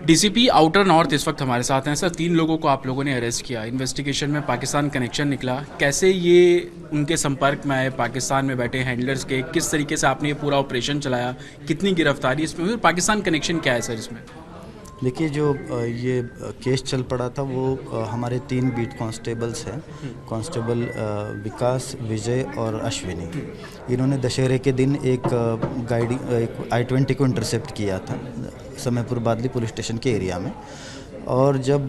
DCP outer north इस वक्त हमारे साथ हैं सर। 3 लोगों को आप लोगों ने अरेस्ट किया, इन्वेस्टिगेशन में पाकिस्तान कनेक्शन निकला। कैसे ये उनके संपर्क में आए, पाकिस्तान में बैठे हैंडलर्स के, किस तरीके से आपने ये पूरा ऑपरेशन चलाया, कितनी गिरफ्तारी इसमें हुई और पाकिस्तान कनेक्शन क्या है सर इसमें? देखिए, जो ये केस चल पड़ा था वो हमारे 3 बीट कांस्टेबल्स हैं, कांस्टेबल विकास, विजय और अश्विनी। इन्होंने दशहरे के दिन एक I-20 को इंटरसेप्ट किया था समयपुर बादली पुलिस स्टेशन के एरिया में, और जब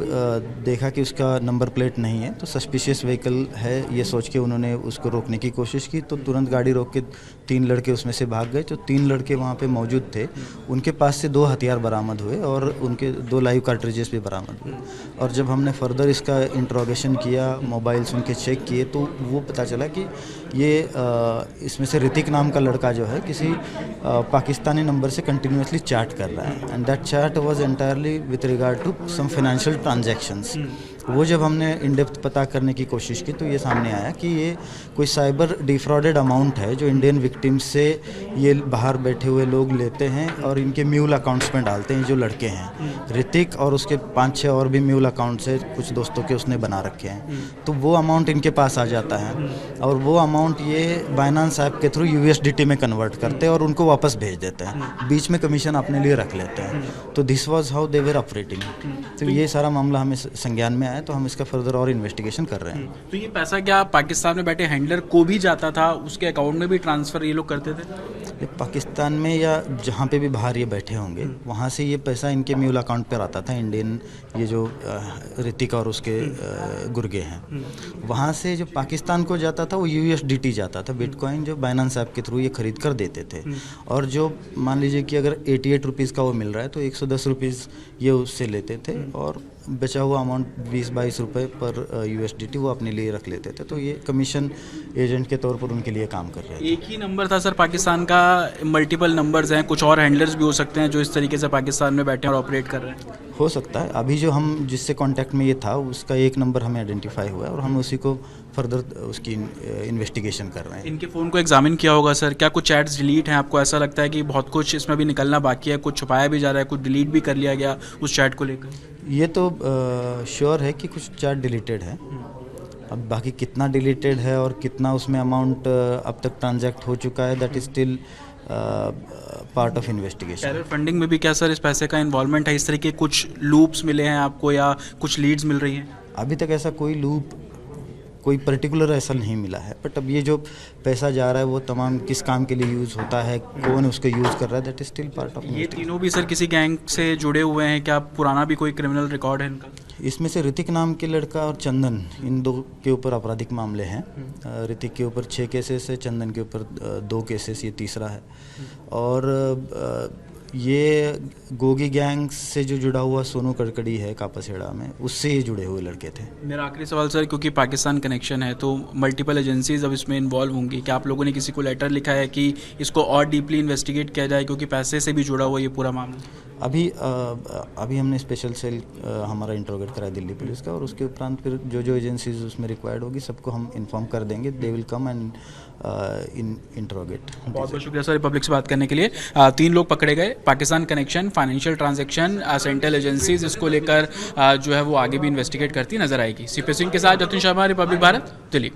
देखा कि उसका नंबर प्लेट नहीं है तो सस्पिशियस व्हीकल है ये सोच के उन्होंने उसको रोकने की कोशिश की, तो तुरंत गाड़ी रोक के 3 लड़के उसमें से भाग गए। जो 3 लड़के वहाँ पे मौजूद थे उनके पास से 2 हथियार बरामद हुए और उनके 2 लाइव कार्ट्रिजेस भी बरामद हुए। और जब हमने फर्दर इसका इंट्रोगेशन किया, मोबाइल्स उनके चेक किए, तो वो पता चला कि ये इसमें से ऋतिक नाम का लड़का जो है किसी पाकिस्तानी नंबर से कंटिन्यूसली चैट कर रहा है, and that chat was entirely with regard to some financial transactions. वो जब हमने इन डेप्थ पता करने की कोशिश की तो ये सामने आया कि ये कोई साइबर डिफ्रॉडेड अमाउंट है जो इंडियन विक्टिम्स से ये बाहर बैठे हुए लोग लेते हैं और इनके म्यूल अकाउंट्स में डालते हैं। जो लड़के हैं ऋतिक और उसके 5-6 और भी म्यूल अकाउंट से कुछ दोस्तों के उसने बना रखे हैं, तो वो अमाउंट इनके पास आ जाता है और वो अमाउंट ये बाइनेंस ऐप के थ्रू USDT में कन्वर्ट करते हैं और उनको वापस भेज देते हैं, बीच में कमीशन अपने लिए रख लेते हैं। तो this was how they were operating. तो ये सारा मामला हमें संज्ञान में आया, तो हम इसका फर्दर और इन्वेस्टिगेशन कर रहे हैं। तो ये पैसा क्या पाकिस्तान में बैठे हैंडलर को भी जाता था, उसके अकाउंट में भी ट्रांसफ़र ये लोग करते थे? पाकिस्तान में या जहाँ पे भी बाहर ये बैठे होंगे वहाँ से ये पैसा इनके म्यूल अकाउंट पर आता था। इंडियन ये जो ऋतिक और उसके गुर्गे हैं, वहाँ से जो पाकिस्तान को जाता था वो USDT जाता था, बिटकॉइन जो बाइनेंस ऐप के थ्रू ये खरीद कर देते थे। और जो मान लीजिए कि अगर 88 रुपीज़ का वो मिल रहा है तो 110 रुपीज़ ये उससे लेते थे और बचा हुआ अमाउंट 20-22 रुपये पर USDT वो अपने लिए रख लेते थे। तो ये कमीशन एजेंट के तौर पर उनके लिए काम कर रहे हैं। एक ही नंबर था सर पाकिस्तान का, मल्टीपल नंबर्स हैं, कुछ और हैंडलर्स भी हो सकते हैं जो इस तरीके से पाकिस्तान में बैठे और ऑपरेट कर रहे हैं? हो सकता है। अभी जो हम जिससे कांटेक्ट में ये था उसका एक नंबर हमें आइडेंटिफाई हुआ है और हम उसी को फर्दर उसकी इन्वेस्टिगेशन कर रहे हैं। इनके फ़ोन को एग्जामिन किया होगा सर, क्या कुछ चैट्स डिलीट हैं? आपको ऐसा लगता है कि बहुत कुछ इसमें भी निकलना बाकी है, कुछ छुपाया भी जा रहा है, कुछ डिलीट भी कर लिया गया उस चैट को लेकर? ये तो श्योर है कि कुछ चैट डिलीटेड है। अब बाकी कितना डिलीटेड है और कितना उसमें अमाउंट अब तक ट्रांजैक्ट हो चुका है, that is still part of investigation. Terror funding में भी क्या सर इस पैसे का इन्वॉल्वमेंट है? इस तरह के कुछ लूप्स मिले हैं आपको या कुछ लीड्स मिल रही हैं? अभी तक ऐसा कोई लूप, कोई पर्टिकुलर ऐसा नहीं मिला है, बट अब ये जो पैसा जा रहा है वो तमाम किस काम के लिए यूज़ होता है, कौन उसको यूज़ कर रहा है, that is still part of. ये तीनों भी सर किसी गैंग से जुड़े हुए हैं क्या? पुराना भी कोई क्रिमिनल रिकॉर्ड है इनका? इसमें से ऋतिक नाम के लड़का और चंदन, इन 2 के ऊपर आपराधिक मामले हैं। ऋतिक के ऊपर 6 केसेस है, चंदन के ऊपर 2 केसेस, ये तीसरा है। और ये गोगी गैंग से जो जुड़ा हुआ सोनू कड़कड़ी है कापासेड़ा में, उससे ये जुड़े हुए लड़के थे। मेरा आखिरी सवाल सर, क्योंकि पाकिस्तान कनेक्शन है तो मल्टीपल एजेंसीज अब इसमें इन्वॉल्व होंगी, क्या आप लोगों ने किसी को लेटर लिखा है कि इसको और डीपली इन्वेस्टिगेट किया जाए, क्योंकि पैसे से भी जुड़ा हुआ ये पूरा मामला? अभी हमने स्पेशल सेल हमारा इंट्रोगेट करा है दिल्ली पुलिस का, और उसके उपरांत फिर जो एजेंसीज उसमें रिक्वायर्ड होगी सबको हम इन्फॉर्म कर देंगे। They will come and interrogate. बहुत बहुत शुक्रिया सर रिपब्लिक से बात करने के लिए। 3 लोग पकड़े गए, Pakistan connection, financial transaction, central agencies, इसको लेकर जो है वो आगे भी इन्वेस्टिगेट करती नजर आएगी। CP सिंह के साथ जतिन शर्मा, रिपब्लिक भारत, दिल्ली।